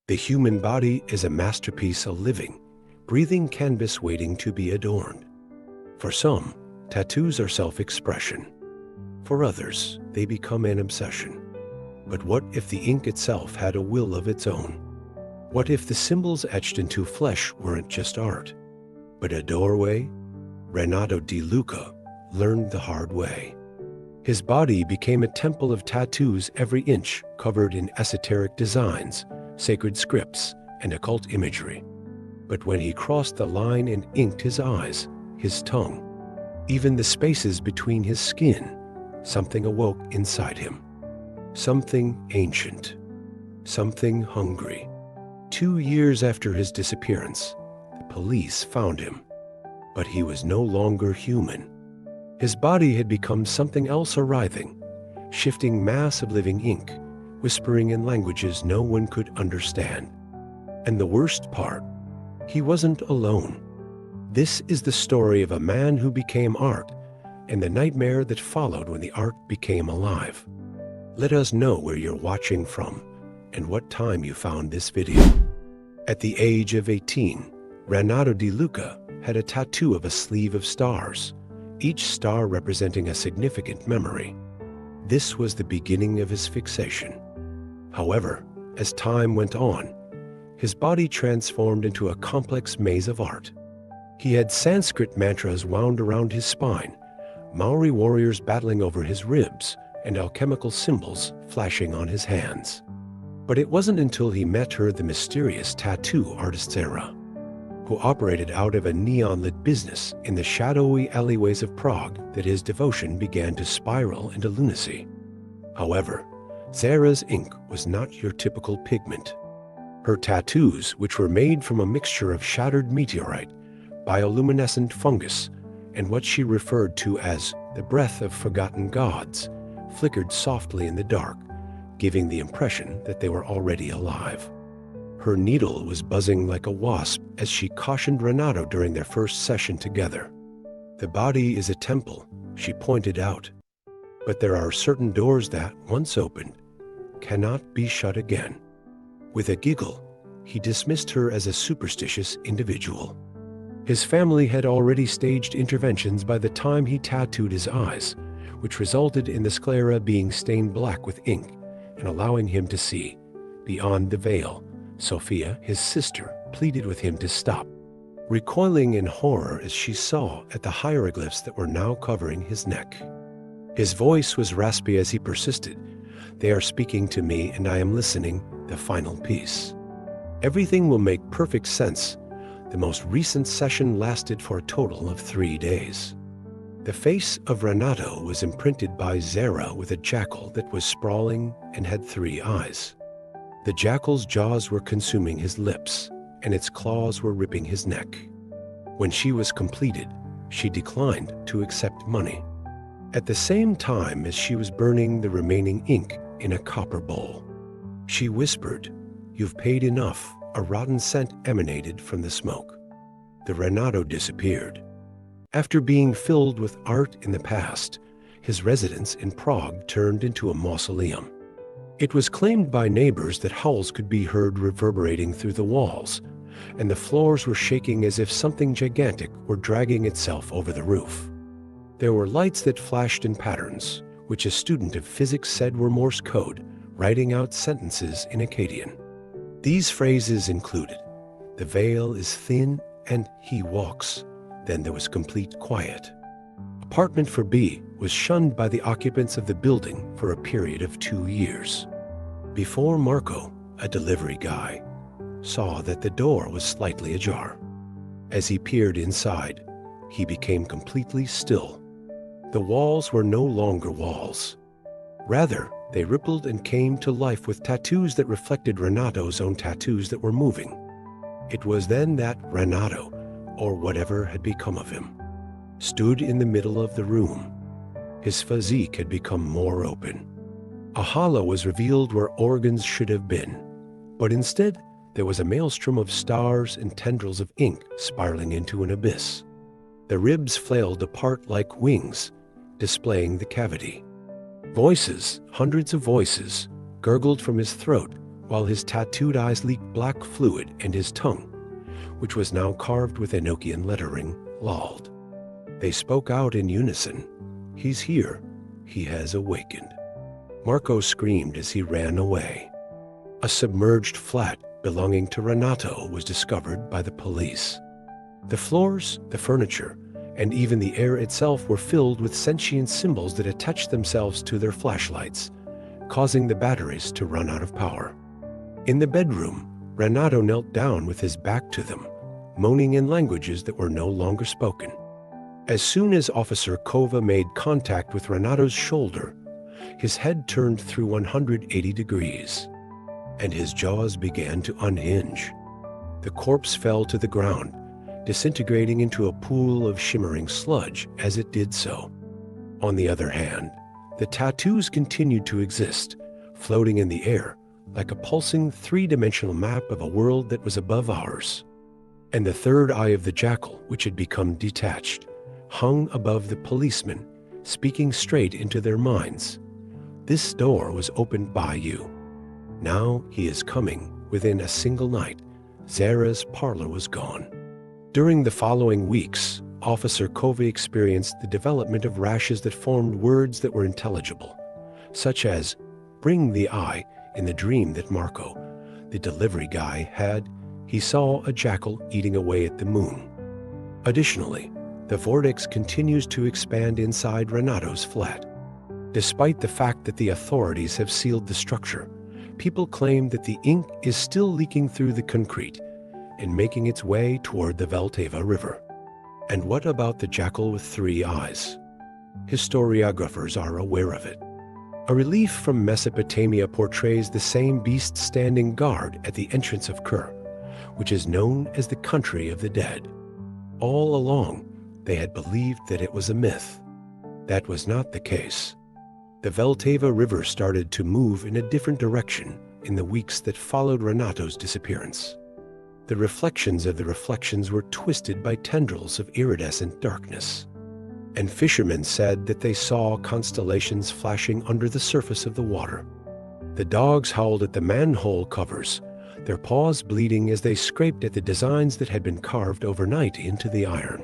The human body is a masterpiece, a living, breathing canvas waiting to be adorned. For some, tattoos are self-expression. For others, they become an obsession. But what if the ink itself had a will of its own? What if the symbols etched into flesh weren't just art, but a doorway? Renato De Luca learned the hard way. His body became a temple of tattoos, every inch covered in esoteric designs, sacred scripts, and occult imagery. But when he crossed the line and inked his eyes, his tongue, even the spaces between his skin, something awoke inside him. Something ancient, something hungry. 2 years after his disappearance, the police found him. But he was no longer human. His body had become something else, a writhing, shifting mass of living ink, whispering in languages no one could understand. And the worst part, he wasn't alone. This is the story of a man who became art, and the nightmare that followed when the art became alive. Let us know where you're watching from and what time you found this video. At the age of 18, Renato De Luca had a tattoo of a sleeve of stars, each star representing a significant memory. This was the beginning of his fixation. However, as time went on, his body transformed into a complex maze of art. He had Sanskrit mantras wound around his spine, Maori warriors battling over his ribs, and alchemical symbols flashing on his hands. But it wasn't until he met her, the mysterious tattoo artist Sarah, who operated out of a neon-lit business in the shadowy alleyways of Prague, that his devotion began to spiral into lunacy. However, Sarah's ink was not your typical pigment. Her tattoos, which were made from a mixture of shattered meteorite, bioluminescent fungus, and what she referred to as the breath of forgotten gods, flickered softly in the dark, giving the impression that they were already alive. Her needle was buzzing like a wasp as she cautioned Renato during their first session together. The body is a temple, she pointed out, but there are certain doors that, once opened, cannot be shut again. With a giggle, he dismissed her as a superstitious individual. His family had already staged interventions by the time he tattooed his eyes, which resulted in the sclera being stained black with ink and allowing him to see. Beyond the veil, Sophia, his sister, pleaded with him to stop, recoiling in horror as she saw at the hieroglyphs that were now covering his neck. His voice was raspy as he persisted. "They are speaking to me and I am listening, the final piece. Everything will make perfect sense." The most recent session lasted for a total of 3 days. The face of Renato was imprinted by Zara with a jackal that was sprawling and had 3 eyes. The jackal's jaws were consuming his lips, and its claws were ripping his neck. When she was completed, she declined to accept money. At the same time as she was burning the remaining ink in a copper bowl, she whispered, "You've paid enough." A rotten scent emanated from the smoke. The Renato disappeared. After being filled with art in the past, his residence in Prague turned into a mausoleum. It was claimed by neighbors that howls could be heard reverberating through the walls, and the floors were shaking as if something gigantic were dragging itself over the roof. There were lights that flashed in patterns, which a student of physics said were Morse code, writing out sentences in Akkadian. These phrases included, "The veil is thin and he walks." Then there was complete quiet. Apartment for B was shunned by the occupants of the building for a period of 2 years. Before Marco, a delivery guy, saw that the door was slightly ajar. As he peered inside, he became completely still. The walls were no longer walls. Rather, they rippled and came to life with tattoos that reflected Renato's own tattoos that were moving. It was then that Renato, or whatever had become of him, stood in the middle of the room. His physique had become more open. A hollow was revealed where organs should have been, but instead there was a maelstrom of stars and tendrils of ink spiraling into an abyss. The ribs flailed apart like wings, displaying the cavity. Voices, hundreds of voices, gurgled from his throat, while his tattooed eyes leaked black fluid and his tongue, which was now carved with Enochian lettering, lolled. They spoke out in unison. "He's here. He has awakened." Marco screamed as he ran away. A submerged flat belonging to Renato was discovered by the police. The floors, the furniture, and even the air itself were filled with sentient symbols that attached themselves to their flashlights, causing the batteries to run out of power. In the bedroom, Renato knelt down with his back to them, moaning in languages that were no longer spoken. As soon as Officer Kova made contact with Renato's shoulder, his head turned through 180 degrees, and his jaws began to unhinge. The corpse fell to the ground, disintegrating into a pool of shimmering sludge as it did so. On the other hand, the tattoos continued to exist, floating in the air like a pulsing three-dimensional map of a world that was above ours. And the third eye of the jackal, which had become detached, hung above the policemen, speaking straight into their minds. "This door was opened by you. Now he is coming within a single night. Zara's parlor was gone." During the following weeks, Officer Covey experienced the development of rashes that formed words that were intelligible, such as "bring the eye." In the dream that Marco, the delivery guy, had, he saw a jackal eating away at the moon. Additionally, the vortex continues to expand inside Renato's flat. Despite the fact that the authorities have sealed the structure, people claim that the ink is still leaking through the concrete and making its way toward the Vltava River. And what about the jackal with 3 eyes? Historiographers are aware of it. A relief from Mesopotamia portrays the same beast standing guard at the entrance of Kir, which is known as the country of the dead. All along, they had believed that it was a myth. That was not the case. The Vltava River started to move in a different direction in the weeks that followed Renato's disappearance. The reflections of the reflections were twisted by tendrils of iridescent darkness. And fishermen said that they saw constellations flashing under the surface of the water. The dogs howled at the manhole covers, their paws bleeding as they scraped at the designs that had been carved overnight into the iron.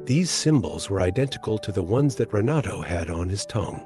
These symbols were identical to the ones that Renato had on his tongue.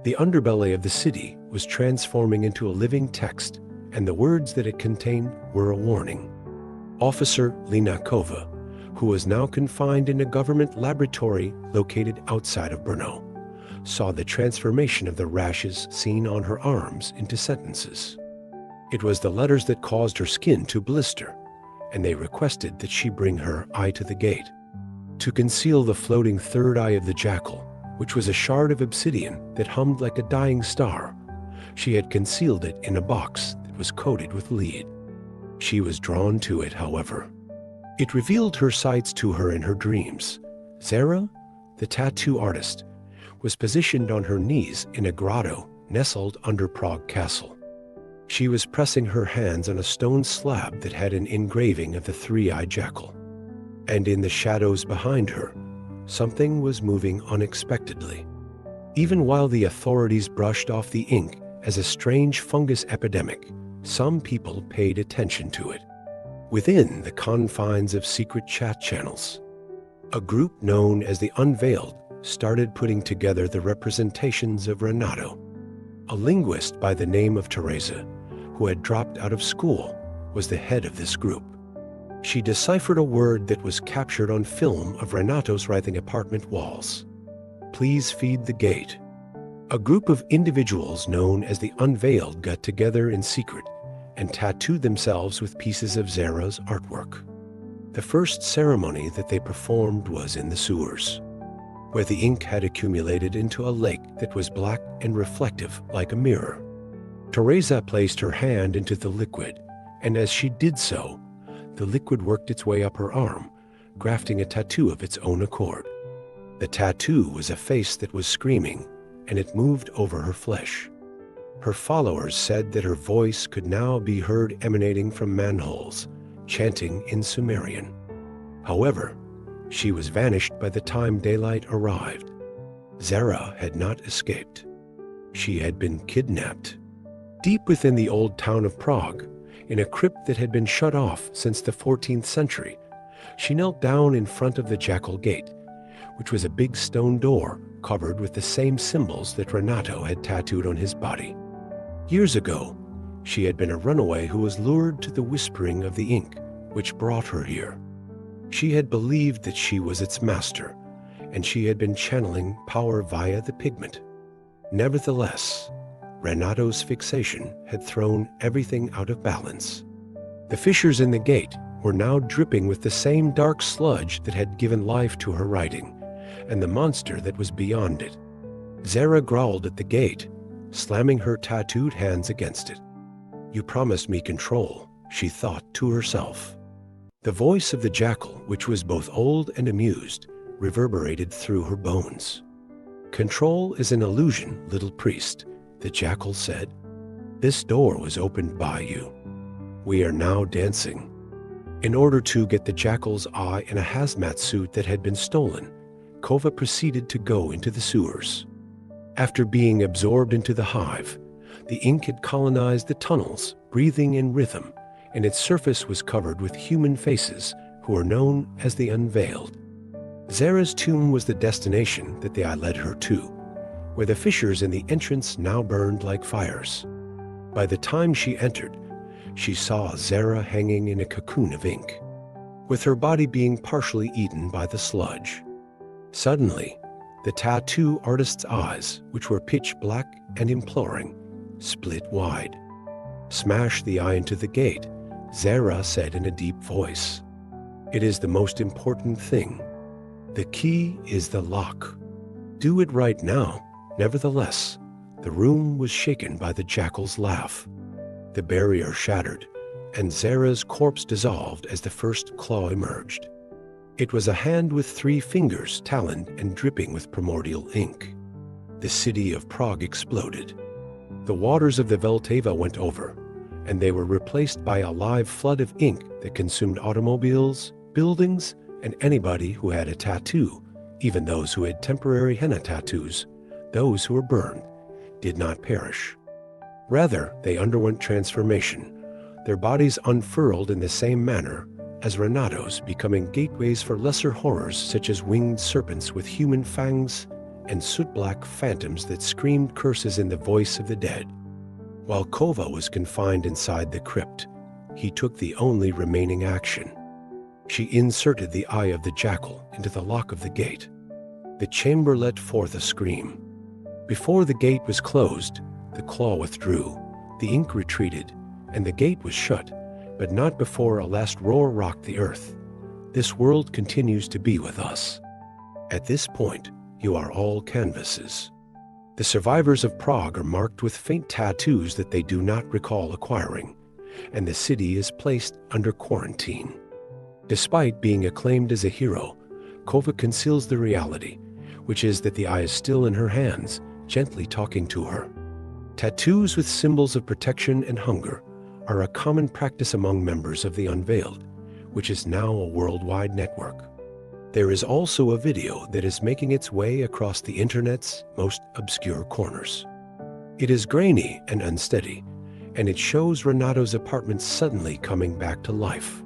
The underbelly of the city was transforming into a living text, and the words that it contained were a warning. Officer Linakova, who was now confined in a government laboratory located outside of Brno, saw the transformation of the rashes seen on her arms into sentences. It was the letters that caused her skin to blister, and they requested that she bring her eye to the gate. To conceal the floating third eye of the jackal, which was a shard of obsidian that hummed like a dying star, she had concealed it in a box that was coated with lead. She was drawn to it, however. It revealed her sights to her in her dreams. Zara, the tattoo artist, was positioned on her knees in a grotto nestled under Prague Castle. She was pressing her hands on a stone slab that had an engraving of the 3-eyed jackal. And in the shadows behind her, something was moving unexpectedly. Even while the authorities brushed off the ink as a strange fungus epidemic, some people paid attention to it. Within the confines of secret chat channels, a group known as the Unveiled started putting together the representations of Renato. A linguist by the name of Teresa, who had dropped out of school, was the head of this group. She deciphered a word that was captured on film of Renato's writhing apartment walls. "Please feed the gate." A group of individuals known as the Unveiled got together in secret and tattooed themselves with pieces of Zara's artwork. The first ceremony that they performed was in the sewers, where the ink had accumulated into a lake that was black and reflective like a mirror. Teresa placed her hand into the liquid, and as she did so, the liquid worked its way up her arm, grafting a tattoo of its own accord. The tattoo was a face that was screaming, and it moved over her flesh. Her followers said that her voice could now be heard emanating from manholes, chanting in Sumerian. However, she was vanished by the time daylight arrived. Zara had not escaped. She had been kidnapped. Deep within the old town of Prague, in a crypt that had been shut off since the 14th century, she knelt down in front of the Jackal Gate, which was a big stone door covered with the same symbols that Renato had tattooed on his body. Years ago, she had been a runaway who was lured to the whispering of the ink, which brought her here. She had believed that she was its master, and she had been channeling power via the pigment. Nevertheless, Renato's fixation had thrown everything out of balance. The fissures in the gate were now dripping with the same dark sludge that had given life to her writing, and the monster that was beyond it. Zara growled at the gate, slamming her tattooed hands against it. "You promised me control," she thought to herself. The voice of the jackal, which was both old and amused, reverberated through her bones. "Control is an illusion, little priest," the jackal said. "This door was opened by you. We are now dancing." In order to get the jackal's eye in a hazmat suit that had been stolen, Kova proceeded to go into the sewers. After being absorbed into the hive, the ink had colonized the tunnels, breathing in rhythm, and its surface was covered with human faces who are known as the unveiled. Zara's tomb was the destination that the eye led her to, where the fissures in the entrance now burned like fires. By the time she entered, she saw Zara hanging in a cocoon of ink, with her body being partially eaten by the sludge. Suddenly, the tattoo artist's eyes, which were pitch black and imploring, split wide. "Smash the eye into the gate," Zara said in a deep voice. "It is the most important thing. The key is the lock. Do it right now." Nevertheless, the room was shaken by the jackal's laugh. The barrier shattered, and Zara's corpse dissolved as the first claw emerged. It was a hand with 3 fingers, taloned and dripping with primordial ink. The city of Prague exploded. The waters of the Vltava went over, and they were replaced by a live flood of ink that consumed automobiles, buildings, and anybody who had a tattoo. Even those who had temporary henna tattoos, those who were burned, did not perish. Rather, they underwent transformation, their bodies unfurled in the same manner as Renato's, becoming gateways for lesser horrors such as winged serpents with human fangs and soot-black phantoms that screamed curses in the voice of the dead. While Kova was confined inside the crypt, he took the only remaining action. She inserted the eye of the jackal into the lock of the gate. The chamber let forth a scream. Before the gate was closed, the claw withdrew, the ink retreated, and the gate was shut, but not before a last roar rocked the earth. This world continues to be with us. At this point, you are all canvases. The survivors of Prague are marked with faint tattoos that they do not recall acquiring, and the city is placed under quarantine. Despite being acclaimed as a hero, Kova conceals the reality, which is that the eye is still in her hands, gently talking to her. Tattoos with symbols of protection and hunger are a common practice among members of the Unveiled, which is now a worldwide network. There is also a video that is making its way across the internet's most obscure corners. It is grainy and unsteady, and it shows Renato's apartment suddenly coming back to life.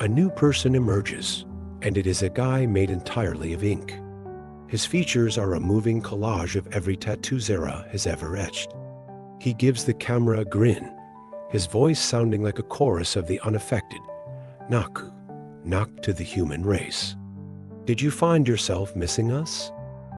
A new person emerges, and it is a guy made entirely of ink. His features are a moving collage of every tattoo Zara has ever etched. He gives the camera a grin, his voice sounding like a chorus of the unaffected. Knock, knock to the human race. Did you find yourself missing us?